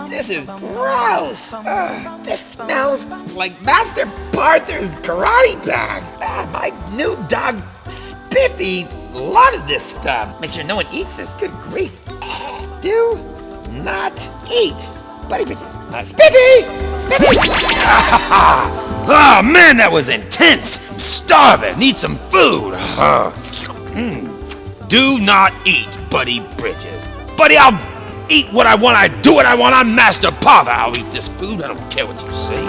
This is gross. This smells like Master Parther's karate bag. My new dog, Spiffy, loves this stuff. Make sure no one eats this. Good grief. Do not eat. Buddy bitches. Spiffy! Spiffy! Oh, man, that was intense. I'm starving. Need some food. Do not eat, Buddy Bridges. Buddy, I'll eat what I want. I do what I want. I'm Master Parther. I'll eat this food. I don't care what you say.